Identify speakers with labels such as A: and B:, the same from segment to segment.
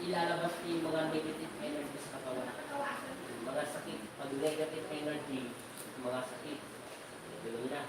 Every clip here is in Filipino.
A: ilalabas yung mga negative energy sa katawan. Mga sakit. Pag negative energy, mga sakit. Ganun na.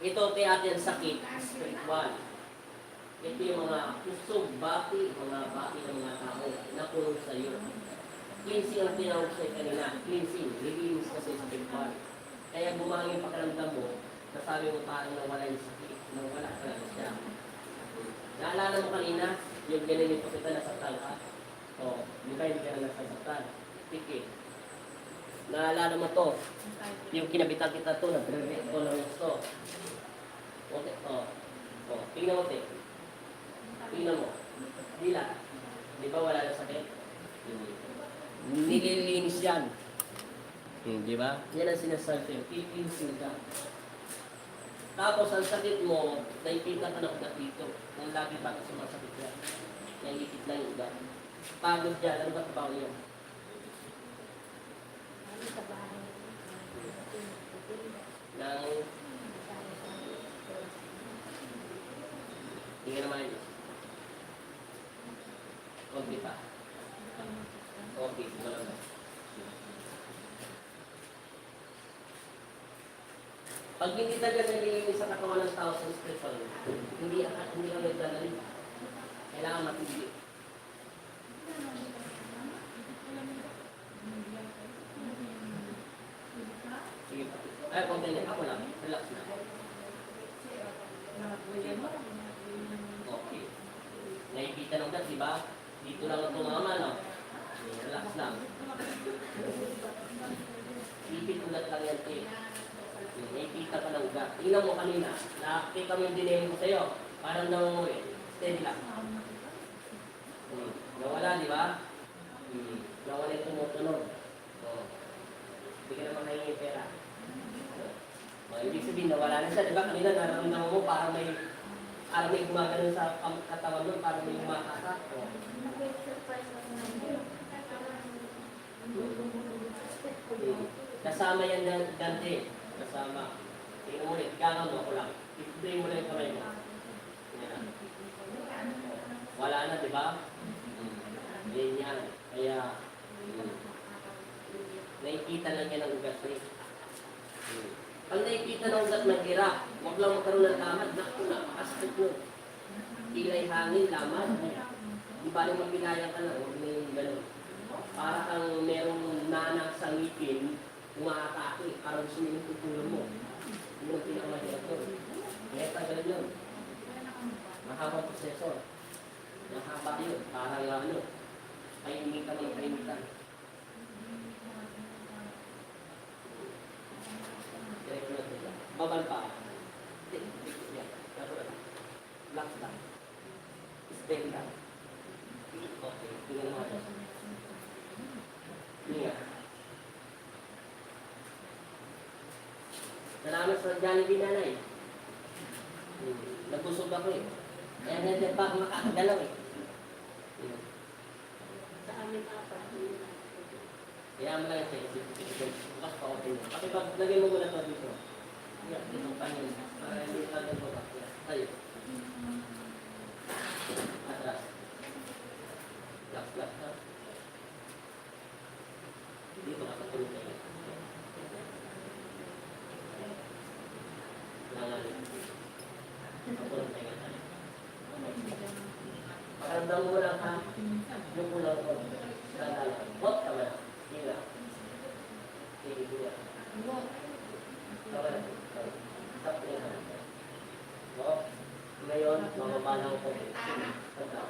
A: Ito, atin sakit, spiritual. Ito yung mga pusog, bati, mga bati ng mga tao na puno sa iyo. Cleansing ang tinawag sa'yo kanina. Cleansing, release kasi spiritual. Kaya bumangin yung pakiramdam mo, nasabi mo parang nawala yung sakit, nawala talaga siya. Naalala mo kanina, yung ganun po kita nasaktan ka. O, di ba hindi ka na nasasaktan? Tikit. Naalala mo to, yung kinabitan kita to, nag-revit ko ng gusto. Okay, tingnan mo, te. Tingnan mo. Dila. Di ba wala na sakit? Nililinis yan. Di ba? Yan ang sinasabi. Pilipisin ka. Tapos ang sakit mo, nakikita ka ng ugat dito. Nang lagi pa sa mga sakit yan. Naikit lang yung ugat. Pagod dyan. Ano ba trabaho yun? Nang hindi naman yun. Konti pa. Okay, walang na. Pag hindi talaga nalilinis sa katawan ng tao sa spiritual, hindi lang nagdalali. Kailangan matindi. Sige pa. Ay, konti na. Ako lang. Relax na. Okay. Nakikita ng gas, diba? Dito lang ang tumama, no? Relax lang. Ipit ulat lang yan, eh. Nakikita ka ng gas. Tingnan mo kanina. Nakakita mo yung dinero ko sa'yo. Parang namumuwi. Steady lang. Nawala, di ba? Nawala yung tumutunog. Hindi ka naman nahingin pera. Ibig sabihin, nawala na siya. Di ba? Kanina nararamdaman mo parang may gumagano sa katawan mo, parang may umakasa. Kasama yan Dante. Kasama. Tingnan mo ulit. Gagang mo ako lang. I-play mo lang yung kamay mo. Wala na, di ba? Yan yan. Kaya, nakikita lang yan ang ugat mo. Pag nakikita ng ugat ng ira, huwag lang magkaroon ng lamad. Naku, napakasakit mo. Ilay hangin, lamad. Di ba nang magpinayang ka lang, huwag na yung gano'n. Para kang merong nanang sa ngipin, umaatake, parang gusto nyo yung tutulong mo. Hindi mo pinakamahirap yun. Kaya tagal yun. Mahabang prosesor. Mahaba yun. Parang painitan ng painitan. Babal pa. Relax lang. Stay lang. Okay. Tingnan mo ito. Tingnan. Salamat sa Jollibee nanay. Nagusog ako eh. Kaya hindi pa ako makakagalaw eh.
B: Sa amin apat.
A: Kaya mo lang siya. Bukas pa okay mo. Kasi pag lagay mo muna ito dito. Yan, itong panin. Para hindi tagal mo ba. Tayo. Atras. Relax. Dito kakatulog tayo. Pakaramdam mo lang ha. Yung kulang ko. Bot ka ba? Hila. Hila. Stop na yan. Ngayon, mamamalaw ko. Stop.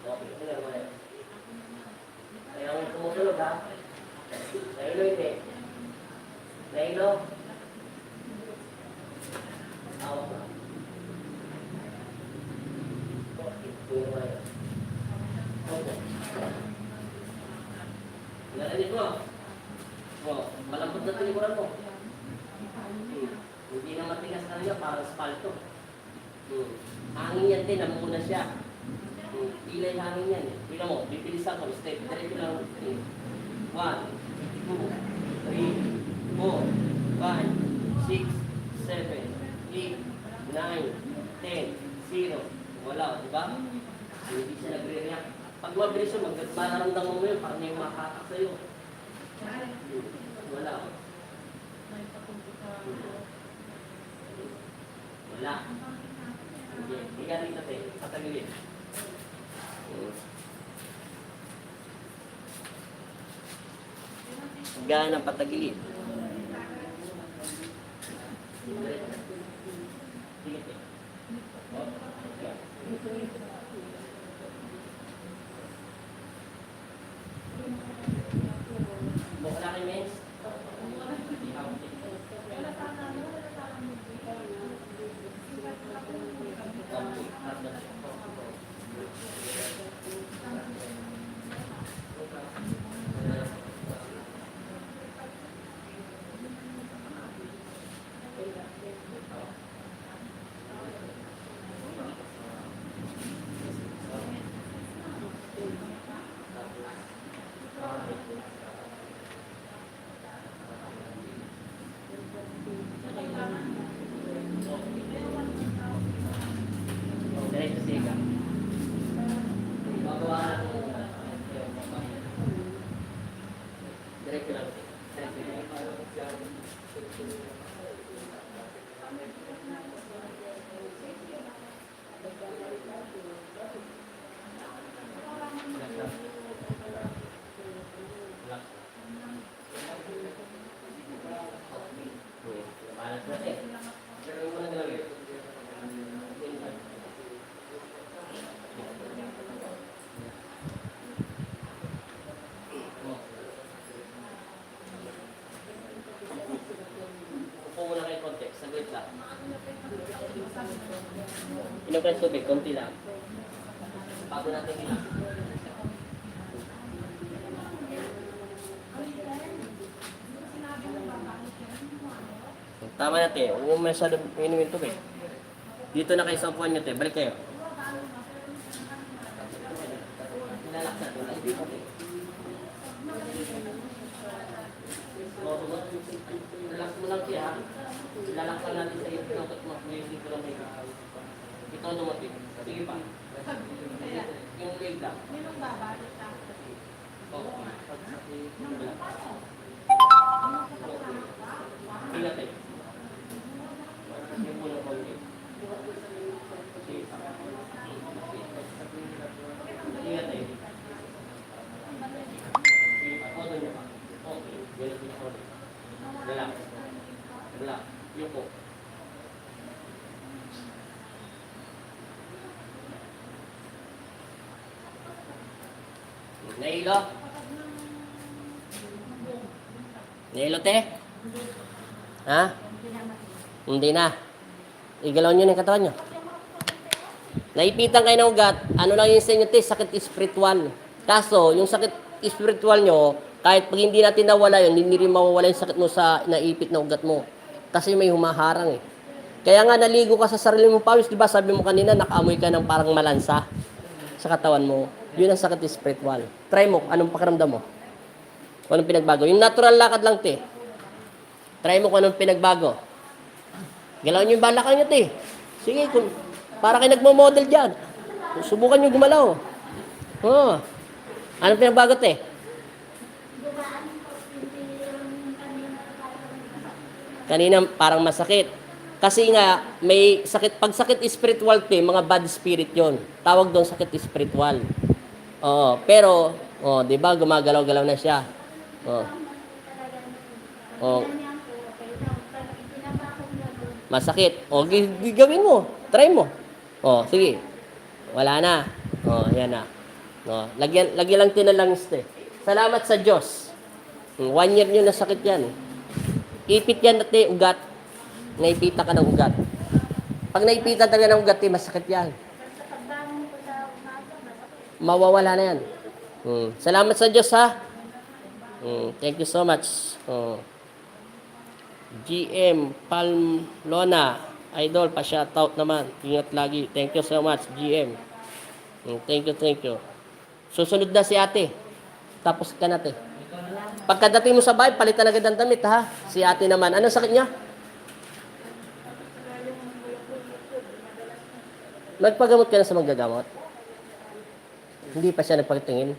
A: Okay, tingnan mo yan. Kaya kung tumusulog ha. Nailo hindi. Nailo. Awak lang. Okay, tingnan mo yan. Okay. Narinig mo. Malambot na tinikuran mo. Hindi na matigas kanina, parang spalto. Hangin yan din, namuna siya. Ilay hangin yan. Tingnan mo, bibilisan ko. Step, diretso lang. 1, 2, 3, 4, 5, 6, 7, 8, 9, 10, 0. Wala, di ba? Hindi siya nagre-react. Pag mabilis yun, mararamdaman mo yun, parang may makatak sa'yo. Wala. Wala. Hindi. Higa rin natin. Patagilid. Higa ng patagilid. Wala kay mens? Diretso siga. Magawa natin yung diretso lang. Balas natin. Gawin mo na gawin. Upo muna kayo konti. Saglit lang. Inom ka ng tubig, konti lang. Bago natin inom. Tama na, te. Huwag mo masyadong inumin tubig. Dito na kayo sa upuan nyo, te. Balik kayo. Lalaksan. Relax mo lang siya. Lalaksan natin sa iyo. Pinokot mo. Dito lang kayo. Ito dumating. Sige pa. Yung leg lang. Ingat eh. Yung pulang konti. Ingat eh. Oto niya pa. Okay. Ganun niya pa. Relax. Relax. Yuko. Nailo? Nailo, te? Ha? Hindi na. Igalaw nyo ng katawan nyo. Naipitan kayo ng ugat, ano lang yung sa inyo, te? Sakit espiritual. Kaso, yung sakit espiritual nyo, kahit pag hindi natin nawala yun, hindi rin mawawala yung sakit mo sa naipit na ugat mo. Kasi may humaharang eh. Kaya nga naligo ka sa sarili mong pawis, di ba? Sabi mo kanina, nakaamoy ka ng parang malansa sa katawan mo. Yun ang sakit espiritual. Try mo, anong pakiramdam mo? Kung anong pinagbago. Yung natural lakad lang, te. Try mo kung anong pinagbago. Galaw nyo yung balakang nyo, te. Sige, kung, para kayo nagmo-model dyan. Subukan nyo gumalaw. Oh. Anong pinagbago, te? Kanina parang masakit. Kasi nga, may sakit. Pag sakit spiritual, te, mga bad spirit yon. Tawag doon sakit spiritual. Oo. Pero, di ba, gumagalaw-galaw na siya. Masakit. Gawin mo. Try mo. Sige. Wala na. Yan na. Lagyan lang tinalangis, te. Salamat sa Diyos. 1 year nyo na sakit yan. Ipit yan, te, ugat. Naipita ka ng ugat. Pag naipita talaga ng ugat, te, masakit yan. Mawawala na yan. Salamat sa Diyos, ha? Thank you so much. GM Palmlona, idol, pa-shoutout naman. Ingat lagi. Thank you so much, GM. Thank you. Susunod na si ate. Tapos ka na, te. Pagkadating mo sa bahay, palitan agad ang damit, ha? Si ate naman. Anong sakit niya? Nagpagamot ka na sa manggagamot? Hindi pa siya nagpatingin?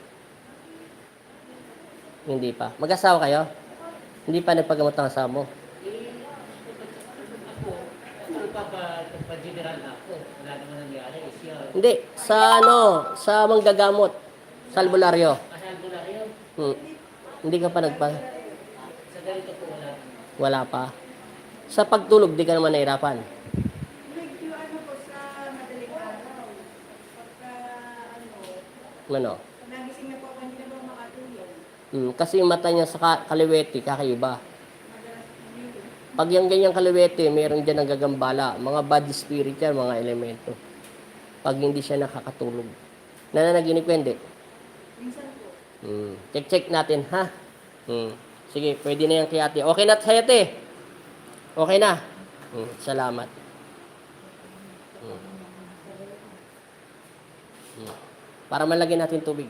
A: Hindi pa. Mag-asawa kayo? Hindi pa nagpagamot ang asawa mo?
B: Ako, nagpapa-general na ako. Wala naman nangyari. Siya,
A: Hindi. Sa sa manggagamot. Sa albularyo.
B: kasal ko na rin.
A: Hindi ka pa
B: Sa ganito po wala.
A: Wala pa. Sa pagtulog, di ka naman nahirapan.
C: Medyo ano po sa madaling araw. Pagka
A: Ano?
C: nagising na po ako, hindi na po makatulog.
A: Kasi yung mata niya sa kaliwete, kakaiba.
C: Madalas umilig.
A: Pag yung ganyang kaliwete, meron dyan ang gagambala. Mga body spirit yan, mga elemento. Pag hindi siya nakakatulog. Nananaginip ka, hindi?
C: Minsan po.
A: Check natin, ha? Sige, pwede na yan kay ate. Okay na sa'yo, ate? Okay na? Salamat. Para malagyan natin tubig.